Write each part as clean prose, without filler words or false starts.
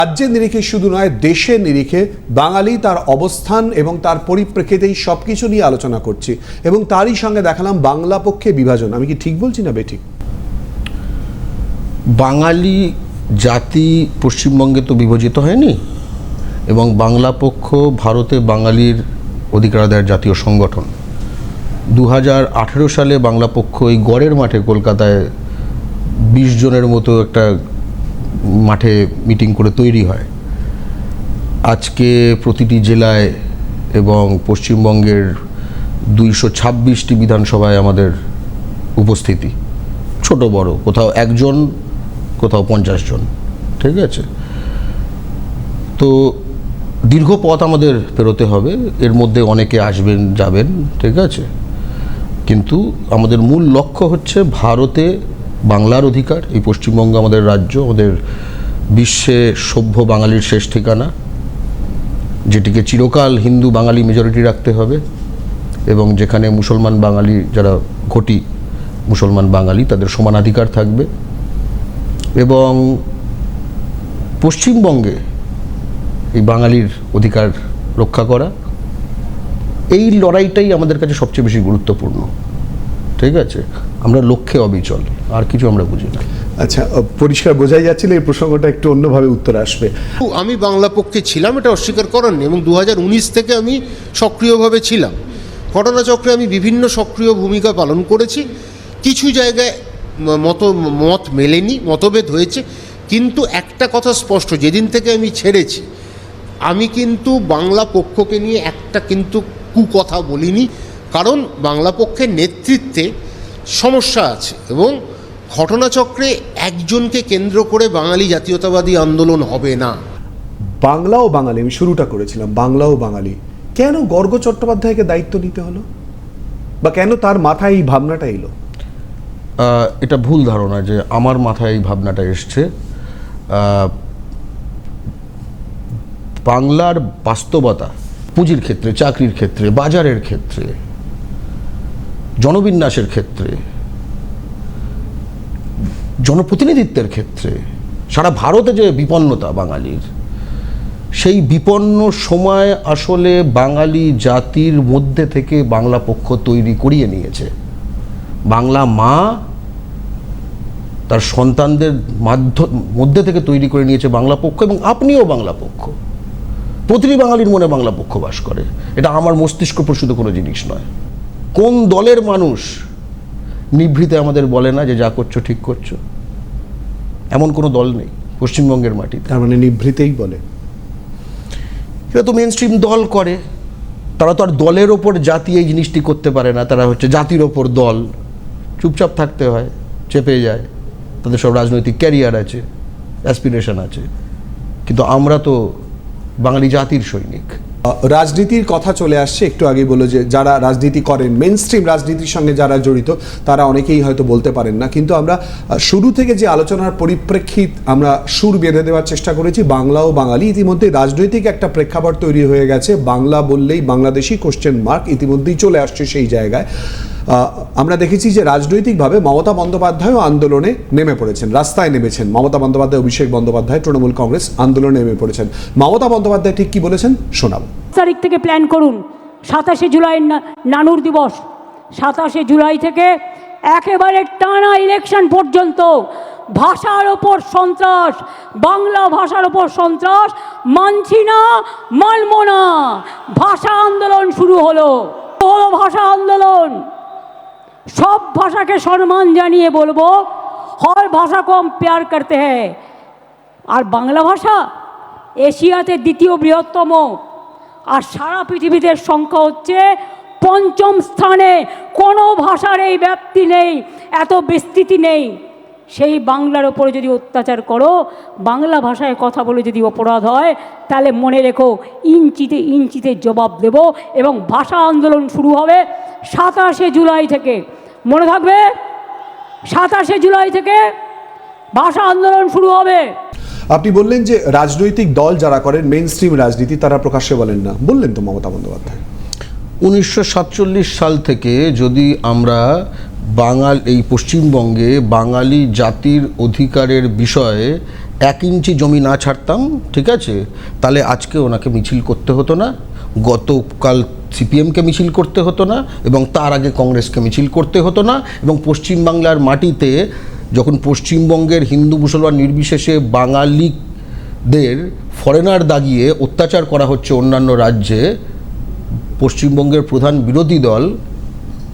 রাজ্যের নিরিখে শুধু নয়, দেশের নিরিখে বাঙালি তার অবস্থান এবং তার পরিপ্রেক্ষিতেই সবকিছু নিয়ে আলোচনা করছি, এবং তারই সঙ্গে দেখালাম বাংলা পক্ষে বিভাজন। আমি কি ঠিক বলছি না বেঠিক? বাঙালি জাতি পশ্চিমবঙ্গে তো বিভাজিত হয়নি, এবং বাংলা পক্ষ ভারতে বাঙালির অধিকার আদায়ের জাতীয় সংগঠন। 2018 সালে বাংলা পক্ষ এই গড়ের মাঠে কলকাতায় 20 জনের মতো একটা মাঠে মিটিং করে তৈরি হয়। আজকে প্রতিটি জেলায় এবং পশ্চিমবঙ্গের 226টি বিধানসভায় আমাদের উপস্থিতি, ছোট বড়, কোথাও একজন, কোথাও 50 জন, ঠিক আছে। তো দীর্ঘ পথ আমাদের পেরোতে হবে, এর মধ্যে অনেকে আসবেন যাবেন, ঠিক আছে, কিন্তু আমাদের মূল লক্ষ্য হচ্ছে ভারতে বাংলার অধিকার। এই পশ্চিমবঙ্গ আমাদের রাজ্য, আমাদের বিশ্বে সভ্য বাঙালির শেষ ঠিকানা, যেটিকে চিরকাল হিন্দু বাঙালি মেজরিটি রাখতে হবে, এবং যেখানে মুসলমান বাঙালি যারা ঘটি মুসলমান বাঙালি তাদের সমানাধিকার থাকবে, এবং পশ্চিমবঙ্গে এই বাঙালির অধিকার রক্ষা করা, এই লড়াইটাই আমাদের কাছে সবচেয়ে বেশি গুরুত্বপূর্ণ, ঠিক আছে। আমরা লক্ষ্যে অবিচল, আর কিছু আমরা বুঝি না। আচ্ছা, পরিষ্কার বোঝাই যাচ্ছিল এই প্রসঙ্গটা একটু অন্যভাবে উত্তর আসবে। আমি বাংলা পক্ষে ছিলাম, এটা অস্বীকার করার নেই, এবং 2019 থেকে আমি সক্রিয়ভাবে ছিলাম। ঘটনাচক্রে আমি বিভিন্ন সক্রিয় ভূমিকা পালন করেছি। কিছু জায়গায় মত মেলেনি, মতভেদ হয়েছে, কিন্তু একটা কথা স্পষ্ট, যেদিন থেকে আমি ছেড়েছি আমি কিন্তু বাংলা পক্ষকে নিয়ে একটা কিন্তু কুকথা বলিনি, কারণ বাংলা পক্ষের নেতৃত্বে সমস্যা আছে, এবং ঘটনাচক্রে একজনকে কেন্দ্র করে বাঙালি জাতীয়তাবাদী আন্দোলন হবে না। বাংলা ও বাঙালি, আমি শুরুটা করেছিলাম বাংলা ও বাঙালি, কেন গর্গ চট্টোপাধ্যায়কে দায়িত্ব নিতে হলো, বা কেন তার মাথায় এই ভাবনাটা এলো? এটা ভুল ধারণা যে আমার মাথায় এই ভাবনাটা এসছে। বাংলার বাস্তবতা, পুঁজির ক্ষেত্রে, চাকরির ক্ষেত্রে, বাজারের ক্ষেত্রে, জনবিন্যাসের ক্ষেত্রে, জনপ্রতিনিধিত্বের ক্ষেত্রে সারা ভারতে যে বিপন্নতা বাঙালির, সেই বিপন্ন সময় আসলে বাঙালি জাতির মধ্যে থেকে বাংলা পক্ষ তৈরি করিয়ে নিয়েছে। বাংলা মা তার সন্তানদের মধ্যে থেকে তৈরি করে নিয়েছে বাংলা পক্ষ, এবং আপনিও বাংলা পক্ষ। প্রতিটি বাঙালির মনে বাংলা পক্ষ বাস করে, এটা আমার মস্তিষ্ক প্রসূত কোনো জিনিস নয়। কোন দলের মানুষ নিভৃতে আমাদের বলে না যে যা করছো ঠিক করছো? এমন কোনো দল নেই পশ্চিমবঙ্গের মাটিতে। তার মানে নিভৃতেই বলে? এটা তো মেন স্ট্রিম দল করে, তারা তো আর দলের ওপর জাতি এই জিনিসটি করতে পারে না, তারা হচ্ছে জাতির ওপর দল, চুপচাপ থাকতে হয়, চেপে যায়, তাদের সব রাজনৈতিক ক্যারিয়ার আছে, অ্যাসপিরেশন আছে, কিন্তু আমরা তো বাঙালি জাতির সৈনিক। রাজনীতির কথা চলে আসছে, একটু আগে বললো যে যারা রাজনীতি করেন, মেন স্ট্রিম রাজনীতির সঙ্গে যারা জড়িত তারা অনেকেই হয়তো বলতে পারেন না, কিন্তু আমরা শুরু থেকে যে আলোচনার পরিপ্রেক্ষিত আমরা সুর বেঁধে দেওয়ার চেষ্টা করেছি বাংলা ও বাঙালি। ইতিমধ্যে রাজনৈতিক একটা প্রেক্ষাপট তৈরি হয়ে গেছে, বাংলা বললেই বাংলাদেশি কোশ্চেন মার্ক ইতিমধ্যেই চলে আসছে সেই জায়গায়। আমরা দেখেছি যে রাজনৈতিকভাবে মমতা বন্দ্যোপাধ্যায়ও আন্দোলনে নেমে পড়েছেন, রাস্তায় নেমেছেন। মমতা বন্দ্যোপাধ্যায়, অভিষেক বন্দ্যোপাধ্যায়, তৃণমূল কংগ্রেস আন্দোলনে নেমে পড়েছেন। মমতা বন্দ্যোপাধ্যায় ঠিক কি বলেছেন শোনাবো। তারিখ থেকে প্ল্যান করুন, 27শে জুলাই নানুর দিবস, 27শে জুলাই থেকে একেবারে টানা ইলেকশন পর্যন্ত ভাষার ওপর সন্ত্রাস, বাংলা ভাষার ওপর সন্ত্রাস মানছি না, মানব না। ভাষা আন্দোলন শুরু হলো, ভাষা আন্দোলন। সব ভাষাকে সম্মান জানিয়ে বলবো, হর ভাষা কো হাম প্যার করতে হ্যায়। আর বাংলা ভাষা এশিয়াতে দ্বিতীয় বৃহত্তম, আর সারা পৃথিবীতে সংখ্যা হচ্ছে 5ম স্থানে। কোনো ভাষার এই ব্যাপ্তি নেই, এত বিস্তৃতি নেই। সেই বাংলার ওপরে যদি অত্যাচার করো, বাংলা ভাষায় কথা বলে যদি অপরাধ হয়, তাহলে মনে রেখো ইঞ্চিতে ইঞ্চিতে জবাব দেব, এবং ভাষা আন্দোলন শুরু হবে 27শে জুলাই থেকে। মনে থাকবে, 27শে জুলাই থেকে ভাষা আন্দোলন শুরু হবে। আপনি বললেন যে রাজনৈতিক দল যারা করেন মেইন স্ট্রিম রাজনীতি তারা প্রকাশ্যে বলেন না, বললেন তো মমতা বন্দ্যোপাধ্যায়। 1947 সাল থেকে যদি আমরা এই পশ্চিমবঙ্গে বাঙালি জাতির অধিকারের বিষয়ে 1 ইঞ্চি জমি না ছাড়তাম, ঠিক আছে, তাহলে আজকে ওনাকে মিছিল করতে হতো না, গতকাল সিপিএমকে মিছিল করতে হতো না, এবং তার আগে কংগ্রেসকে মিছিল করতে হতো না, এবং পশ্চিমবাংলার মাটিতে যখন পশ্চিমবঙ্গের হিন্দু মুসলমান নির্বিশেষে বাঙালিদের ফরেনার দাগিয়ে অত্যাচার করা হচ্ছে অন্যান্য রাজ্যে, পশ্চিমবঙ্গের প্রধান বিরোধী দল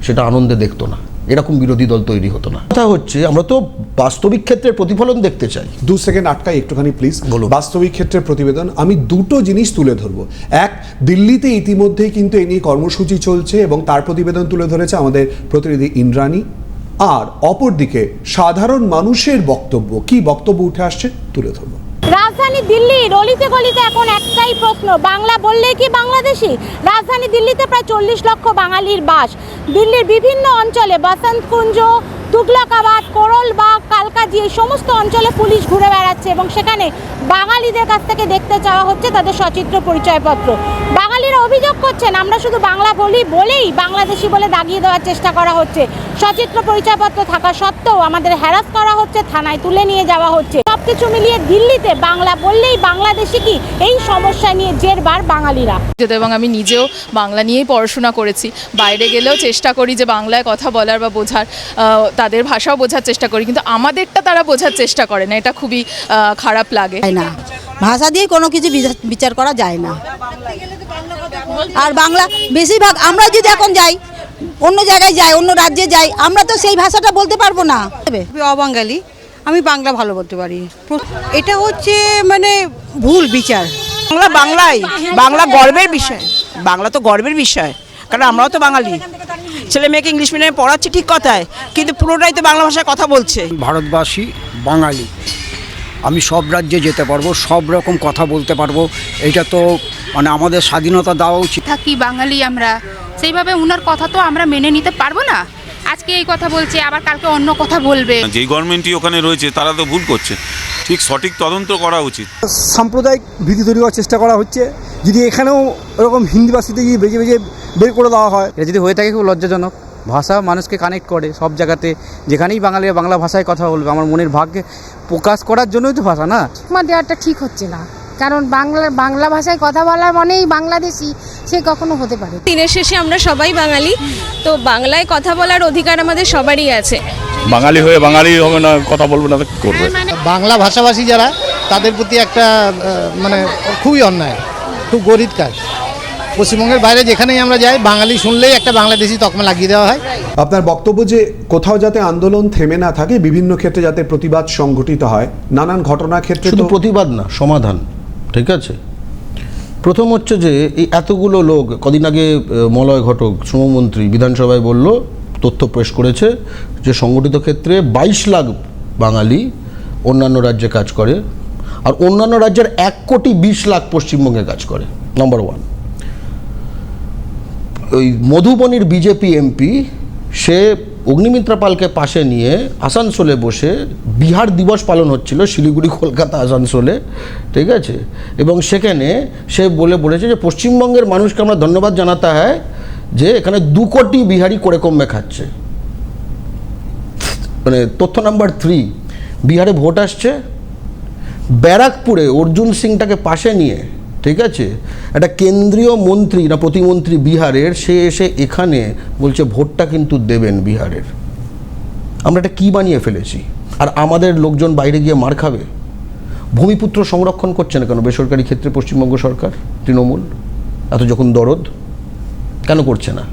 সেটা আনন্দে দেখতো না, এরকম বিরোধী দল তৈরি হতো না। কথা হচ্ছে আমরা তো বাস্তবিক ক্ষেত্রের প্রতিফলন দেখতে চাই। 2 সেকেন্ড আটকাই একটুখানি প্লিজ। বলুন। বাস্তবিক ক্ষেত্রে প্রতিবেদন আমি দুটো জিনিস তুলে ধরবো। এক, দিল্লিতে ইতিমধ্যেই কিন্তু এই নিয়ে কর্মসূচি চলছে এবং তার প্রতিবেদন তুলে ধরেছে আমাদের প্রতিনিধি ইন্দ্রাণী। আর অপরদিকে সাধারণ মানুষের বক্তব্য, কি বক্তব্য উঠে আসছে তুলে ধরবো। রাজধানী দিল্লির অলিতে গলিতে এখন একটাই প্রশ্ন, বাংলা বললেই কি বাংলাদেশি? রাজধানী দিল্লিতে প্রায় 40 লক্ষ বাঙালির বাস। দিল্লির বিভিন্ন অঞ্চলে বসন্তকুঞ্জ, তুগলকাবাদ, কোরলবাগ, কালকাজি এই সমস্ত অঞ্চলে পুলিশ ঘুরে বেড়াচ্ছে এবং সেখানে বাঙালিদের কাছ থেকে দেখতে চাওয়া হচ্ছে তাদের সচিত্র পরিচয়পত্র। বাঙালিরা অভিযোগ করছেন আমরা শুধু বাংলা বলি বলেই বাংলাদেশি বলে দাগিয়ে দেওয়ার চেষ্টা করা হচ্ছে। সচিত্র পরিচয়পত্র থাকা সত্ত্বেও আমাদের হ্যারাস করা হচ্ছে, থানায় তুলে নিয়ে যাওয়া হচ্ছে। সবকিছু মিলিয়ে দিল্লিতে বাংলা বললেই বাংলাদেশি কি, এই সমস্যা নিয়ে জেরবার বাঙালিরা। এবং আমি নিজেও বাংলা নিয়েই পড়াশোনা করেছি, বাইরে গেলেও চেষ্টা করি যে বাংলায় কথা বলার বা বোঝার, তাদের ভাষাও বোঝার চেষ্টা করি, কিন্তু আমাদেরটা তারা বোঝার চেষ্টা করে না, এটা খুবই খারাপ লাগে। না, ভাষা দিয়ে কোনো কিছু বিচার করা যায় না। আর বাংলা বেশিরভাগ আমরা যদি এখন যাই অন্য জায়গায় যাই, অন্য রাজ্যে যাই, আমরা তো সেই ভাষাটা বলতে পারবো না। অবাঙালি, আমি বাংলা ভালো বলতে পারি। এটা হচ্ছে মানে ভুল বিচার। বাংলায় বাংলা গর্বের বিষয়, বাংলা তো গর্বের বিষয়, কারণ আমরাও তো বাঙালি। ছেলে মেয়েকে ইংলিশ মিডিয়ামে পড়াচ্ছে ঠিক কথায়, কিন্তু পুরোটাই তো বাংলা ভাষায় কথা বলছে। ভারতবাসী, বাঙালি, আমি সব রাজ্যে যেতে পারবো, সব রকম কথা বলতে পারবো। এটা তো মানে আমাদের স্বাধীনতা দেওয়া উচিত। থাকি বাঙালি আমরা, সেইভাবে ওনার কথা তো আমরা মেনে নিতে পারবো না। আজকে এই কথা বলছে, আবার কালকে অন্য কথা বলবে। যেই গভর্নমেন্টই ওখানে রয়েছে তারা তো ভুল করছে, ঠিক সঠিক তদন্ত করা উচিত। সাম্প্রদায়িক ভীতি তৈরি করার চেষ্টা করা হচ্ছে। যদি এখানেও এরকম হিন্দি ভাষীতে গিয়ে বেজে বেজে বের করে দেওয়া হয়, এটা যদি হয়ে থাকে খুব লজ্জাজনক। ভাষা মানুষকে কানেক্ট করে সব জায়গাতে, যেখানেই বাঙালিরা বাংলা ভাষায় কথা বলবে। আমার মনের ভাবকে প্রকাশ করার জন্যই তো ভাষা, না? দেওয়াটা ঠিক হচ্ছে না, কারণ বাংলা ভাষায় কথা বলার মানেই বাংলাদেশি, সে কখনো হতে পারে। দিনের শেষে আমরা সবাই বাঙালি, তো বাংলায় কথা বলার অধিকার আমাদের সবারই আছে। বাঙালি হয়ে বাঙালি হবে না, কথা বলবে না তো কি করবে? বাংলা ভাষাভাষী যারা, তাদের প্রতি একটা মানে খুবই অন্যায়, খুব গরিব কাজ। পশ্চিমবঙ্গের বাইরে যেখানেই আমরা যাই, বাঙালি শুনলেই একটা বাংলাদেশি তকমা লাগিয়ে দেওয়া হয়। আপনার বক্তব্য যে কোথাও যাতে আন্দোলন থেমে না থাকে, বিভিন্ন ক্ষেত্রে যাতে প্রতিবাদ সংগঠিত হয়, নানান ঘটনার ক্ষেত্রে শুধু তো প্রতিবাদ না, সমাধান। ঠিক আছে, প্রথম হচ্ছে যে এই এতগুলো লোক, কদিন আগে মলয় ঘটক শ্রমমন্ত্রী বিধানসভায় বলল, তথ্য পেশ করেছে যে সংগঠিত ক্ষেত্রে 22 লাখ বাঙালি অন্যান্য রাজ্যে কাজ করে, আর অন্যান্য রাজ্যের 1,20,00,000 পশ্চিমবঙ্গে কাজ করে। নাম্বার 1, ওই মধুবনীর বিজেপি এমপি, সে অগ্নিমিত্রা পালকে পাশে নিয়ে আসানসোলে বসে বিহার দিবস পালন হচ্ছিল শিলিগুড়ি, কলকাতা, আসানসোলে, ঠিক আছে, এবং সেখানে সে বলেছে যে পশ্চিমবঙ্গের মানুষকে আমরা ধন্যবাদ জানাতে হয় যে এখানে 2 কোটি বিহারি করে কমে খাচ্ছে। মানে তথ্য নাম্বার 3, বিহারে ভোট আসছে, ব্যারাকপুরে অর্জুন সিংটাকে পাশে নিয়ে, ঠিক আছে, একটা কেন্দ্রীয় মন্ত্রী না প্রতিমন্ত্রী বিহারের, সে এসে এখানে বলছে ভোটটা কিন্তু দেবেন বিহারের। আমরা এটা কী বানিয়ে ফেলেছি? আর আমাদের লোকজন বাইরে গিয়ে মার খাবে। ভূমিপুত্র সংরক্ষণ করছে না কেন বেসরকারি ক্ষেত্রে পশ্চিমবঙ্গ সরকার, তৃণমূল? এত যখন দরদ কেন করছে না?